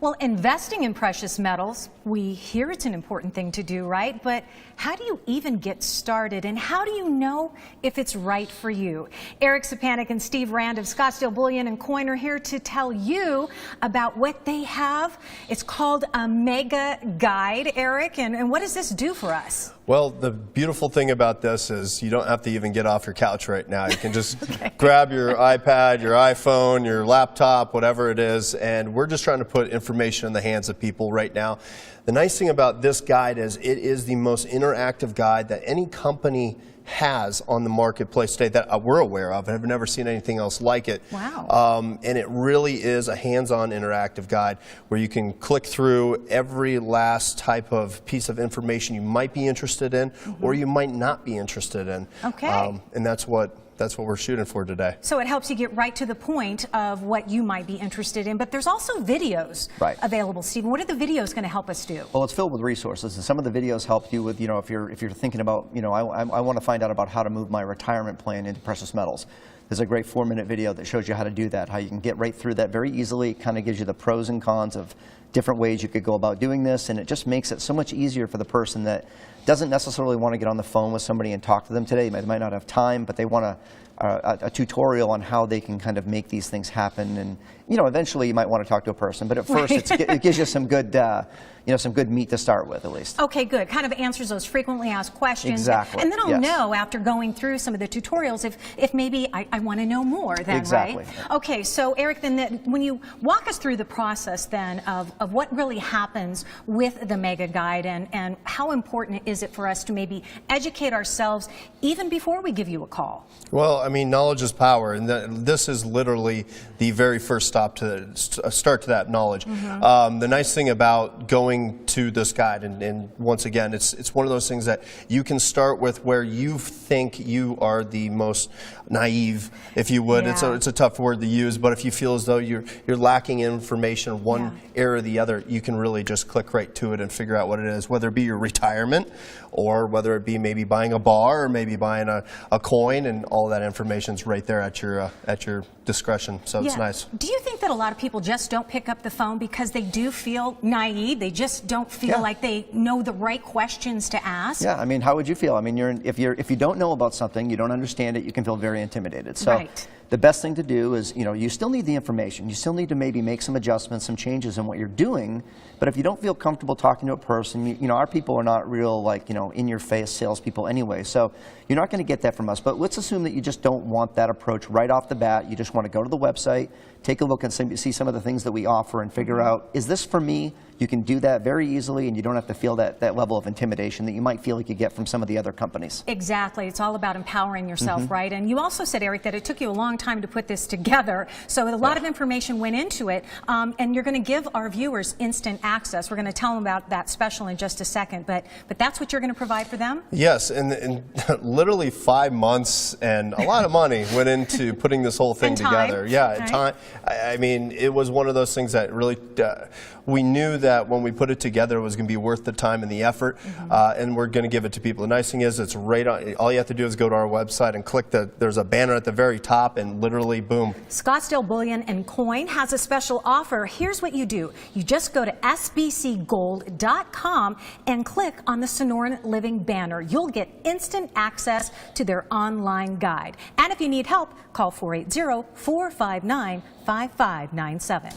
Well, investing in precious metals, we hear it's an important thing to do, right? But how do you even get started, and how do you know if it's right for you? Eric Sapanik and Steve Rand of Scottsdale Bullion and Coin are here to tell you about what they have. It's called a Mega Guide, Eric, and what does this do for us? Well, the beautiful thing about this is you don't have to even get off your couch right now. You can just grab your iPad, your iPhone, your laptop, whatever it is, and we're just trying to put information in the hands of people right now. The nice thing about this guide is it is the most interactive guide that any company has on the marketplace today that we're aware of. I've never seen anything else like it. Wow. And it really is a hands-on interactive guide where you can click through every last type of piece of information you might be interested in or you might not be interested in. Okay. And that's what we're shooting for today. So it helps you get right to the point of what you might be interested in, but there's also videos available. Stephen, what are the videos going to help us do? Well, it's filled with resources, and some of the videos help you with, if you're thinking about, I want to find out about how to move my retirement plan into precious metals. There's a great 4-minute video that shows you how to do that, how you can get right through that very easily. It kind of gives you the pros and cons of different ways you could go about doing this, and it just makes it so much easier for the person that doesn't necessarily want to get on the phone with somebody and talk to them today. They might not have time, but they want a tutorial on how they can kind of make these things happen. And eventually you might want to talk to a person, but at first it gives you some good some good meat to start with, at least. Okay, good. Kind of answers those frequently asked questions. Exactly. And then I'll know after going through some of the tutorials if maybe I want to know more then, exactly. Right? Okay, so Eric, then when you walk us through the process then of what really happens with the Mega Guide and how important is it for us to maybe educate ourselves even before we give you a call? Well, I mean, knowledge is power, and this is literally the very first start to that knowledge. The nice thing about going to this guide, and once again, it's one of those things that you can start with where you think you are the most naive, if you would. Yeah. It's a tough word to use, but if you feel as though you're lacking information in one area or the other, you can really just click right to it and figure out what it is, whether it be your retirement or whether it be maybe buying a bar or maybe buying a coin, and all that information's right there at your discretion. So it's nice. Do you think that a lot of people just don't pick up the phone because they do feel naive? They just don't feel like they know the right questions to ask? Yeah, I mean, how would you feel? I mean, if you don't know about something, you don't understand it, you can feel very intimidated. So the best thing to do is, you still need the information. You still need to maybe make some adjustments, some changes in what you're doing. But if you don't feel comfortable talking to a person, our people are not real, in-your-face salespeople anyway. So you're not going to get that from us. But let's assume that you just don't want that approach right off the bat. You just want to go to the website, take a look and see some of the things that we offer and figure out, is this for me? You can do that very easily, and you don't have to feel that level of intimidation that you might feel like you get from some of the other companies. Exactly. It's all about empowering yourself, right? And you also said, Eric, that it took you a long time to put this together. So a lot of information went into it, and you're going to give our viewers instant access. We're going to tell them about that special in just a second, but that's what you're going to provide for them? Yes, and literally 5 months and a lot of money went into putting this whole thing together. Yeah, time. I mean, it was one of those things that really, we knew that when we put it together, it was going to be worth the time and the effort, and we're going to give it to people. The nice thing is it's right on, all you have to do is go to our website and click there's a banner at the very top, and literally, boom. Scottsdale Bullion and Coin has a special offer. Here's what you do. You just go to sbcgold.com and click on the Sonoran Living banner. You'll get instant access to their online guide. And if you need help, call 480-459-5597.